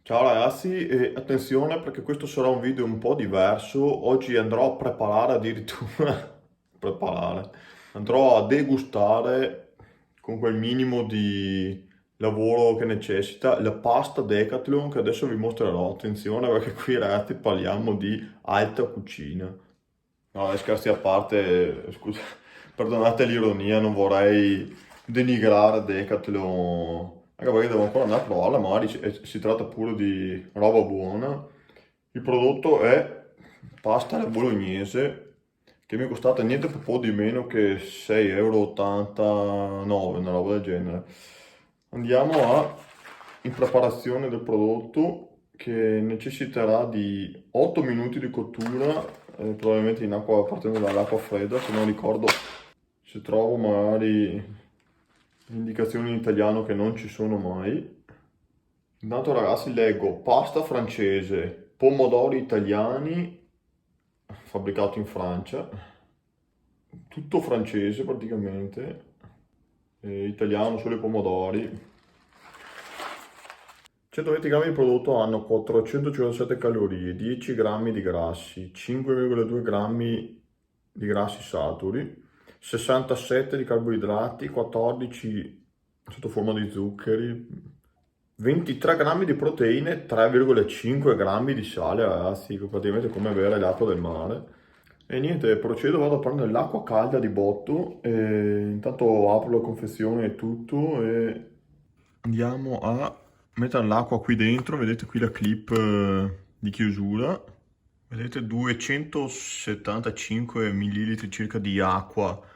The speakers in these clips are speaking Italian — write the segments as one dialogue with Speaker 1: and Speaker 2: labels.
Speaker 1: Ciao ragazzi, e attenzione perché questo sarà un video un po' diverso. Oggi andrò a preparare addirittura, preparare, andrò a degustare con quel minimo di lavoro che necessita la pasta Decathlon che adesso vi mostrerò. Attenzione perché qui ragazzi parliamo di alta cucina. No, scherzi a parte, scusa, perdonate l'ironia, non vorrei denigrare Decathlon, anche perché devo ancora andare a provarla, magari si tratta pure di roba buona. Il prodotto è pasta alla bolognese, che mi è costata niente po' di meno che 6,89 €, una roba del genere. Andiamo in preparazione del prodotto che necessiterà di 8 minuti di cottura, probabilmente in acqua, partendo dall'acqua fredda, se non ricordo, se trovo magari indicazioni in italiano che non ci sono mai. Intanto ragazzi leggo pasta francese, pomodori italiani, fabbricato in Francia, tutto francese praticamente, italiano solo i pomodori. 120 grammi di prodotto hanno 457 calorie, 10 grammi di grassi, 5,2 grammi di grassi saturi, 67 di carboidrati, 14 sotto forma di zuccheri, 23 grammi di proteine, 3,5 grammi di sale, ragazzi, che praticamente è come bere l'acqua del mare. E niente, procedo, vado a prendere l'acqua calda di botto, e intanto apro la confezione e tutto e andiamo a mettere l'acqua qui dentro, vedete qui la clip di chiusura, vedete 275 millilitri circa di acqua.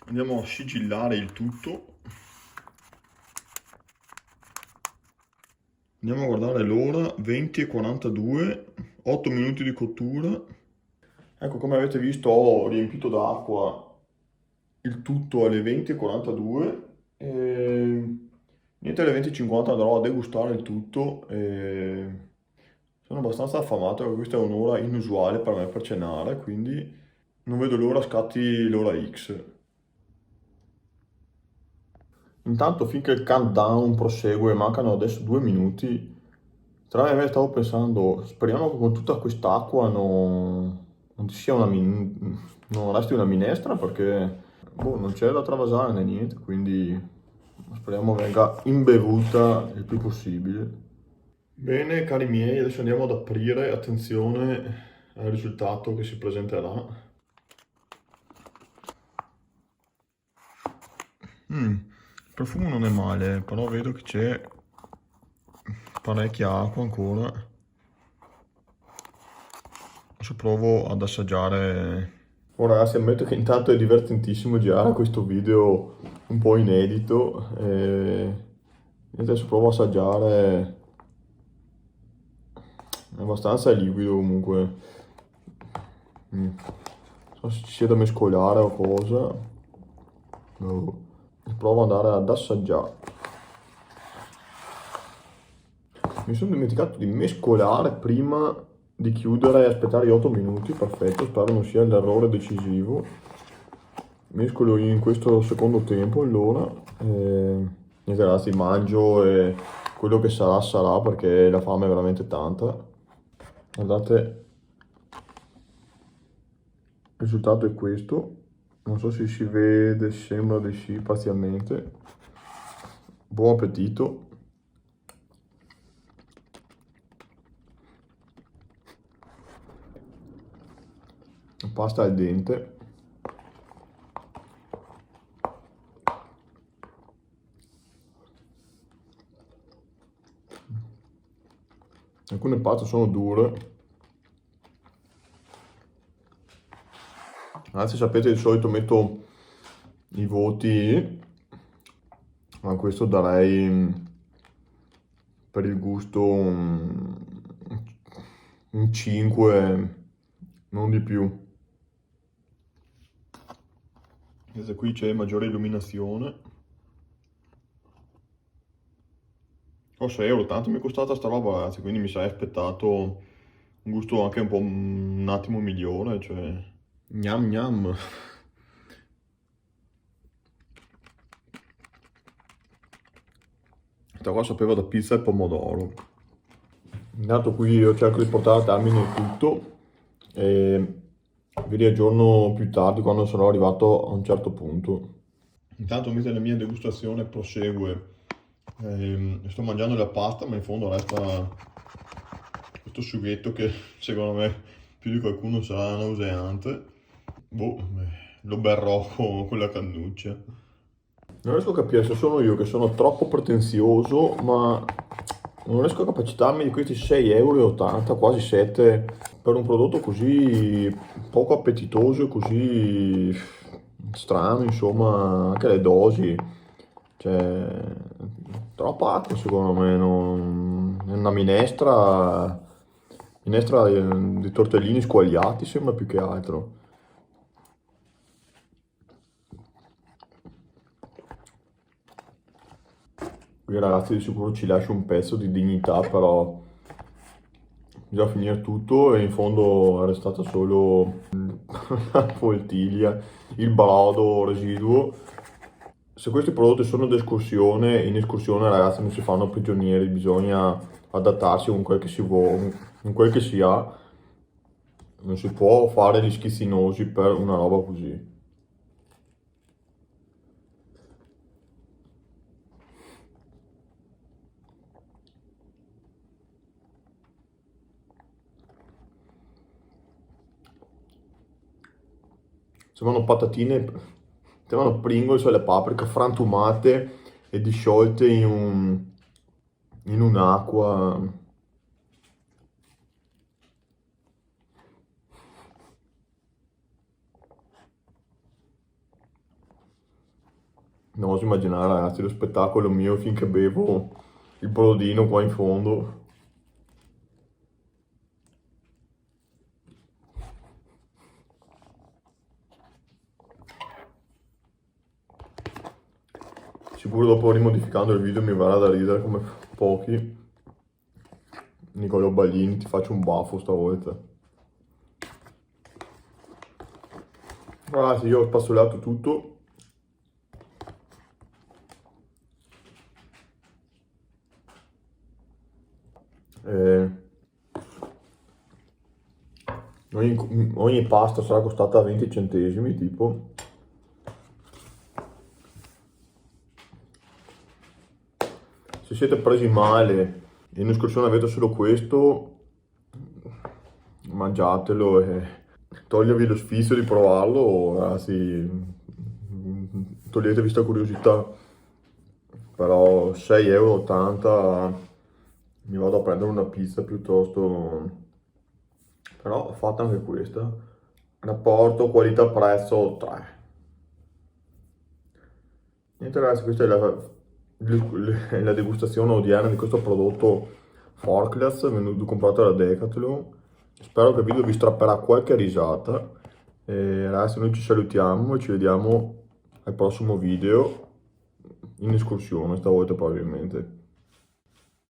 Speaker 1: Andiamo a sigillare il tutto, andiamo a guardare l'ora, 20:42, 8 minuti di cottura. Ecco, come avete visto ho riempito d'acqua il tutto alle 20:42 e niente, alle 20:50 andrò a degustare il tutto e sono abbastanza affamato perché questa è un'ora inusuale per me per cenare, quindi non vedo l'ora scatti l'ora X. Intanto finché il countdown prosegue, mancano adesso 2 minuti, tra me stavo pensando, speriamo che con tutta quest'acqua non ci sia non resti una minestra perché boh, non c'è da travasare né niente, quindi speriamo venga imbevuta il più possibile. Bene, cari miei, adesso andiamo ad aprire, attenzione al risultato che si presenterà. Il profumo non è male, però vedo che c'è parecchia acqua ancora. Adesso provo ad assaggiare. Oh ragazzi, ammetto che intanto è divertentissimo girare questo video un po' inedito e adesso provo a assaggiare. È abbastanza liquido comunque. Non so se ci sia da mescolare o cosa. No. Provo ad andare ad assaggiare. Mi sono dimenticato di mescolare prima di chiudere e aspettare gli 8 minuti. Perfetto, spero non sia l'errore decisivo. Mescolo in questo secondo tempo allora. Niente ragazzi, mangio e quello che sarà sarà perché la fame è veramente tanta. Guardate, il risultato è questo. Non so se si vede, sembra di sì parzialmente. Buon appetito. Pasta al dente. Alcune paste sono dure. Ragazzi, sapete, di solito metto i voti, ma questo darei per il gusto un 5, non di più. Vedete qui c'è maggiore illuminazione. Oh, 6 €, tanto mi è costata sta roba ragazzi, quindi mi sarei aspettato un gusto anche un po' un attimo migliore, cioè gnam gnam. questa qua sapeva da pizza e pomodoro. Intanto qui io cerco di portare a termine il tutto e vi riaggiorno più tardi quando sarò arrivato a un certo punto. Intanto mentre la mia degustazione prosegue, sto mangiando la pasta, ma in fondo resta questo sughetto che secondo me più di qualcuno sarà nauseante. Boh, lo berrò con la cannuccia. Non riesco a capire se sono io che sono troppo pretenzioso, ma non riesco a capacitarmi di questi 6,80 €, quasi 7, per un prodotto così poco appetitoso e così strano, insomma, anche le dosi. Cioè, troppa acqua secondo me, è una minestra di tortellini squagliati, sembra più che altro. Qui ragazzi di sicuro ci lascio un pezzo di dignità, però bisogna finire tutto e in fondo è restata solo la poltiglia, il brodo residuo. Se questi prodotti sono d'escursione, in escursione ragazzi non si fanno prigionieri, bisogna adattarsi con quel che si vuole, con quel che si ha. Non si può fare gli schizzinosi per una roba così. Sembrano patatine, sembrano Pringles alle paprika frantumate e disciolte in un'acqua. Non oso immaginare ragazzi lo spettacolo mio finché bevo il brodino qua in fondo. Sicuro dopo rimodificando il video mi verrà da ridere come pochi. Nicolò Ballini, ti faccio un baffo stavolta. Ragazzi, io ho spazzolato tutto. Eh, ogni pasta sarà costata 20 centesimi tipo. Se siete presi male e in escursione avete solo questo, mangiatelo e togliervi lo sfizio di provarlo, ragazzi, toglietevi sta curiosità. Però 6,80 € mi vado a prendere una pizza piuttosto. Però ho fatto anche questa. Rapporto qualità-prezzo 3. Niente ragazzi, questa è la degustazione odierna di questo prodotto Forklaz, venuto comprato da Decathlon. Spero che il video vi strapperà qualche risata. E ragazzi, noi ci salutiamo e ci vediamo al prossimo video in escursione, stavolta probabilmente.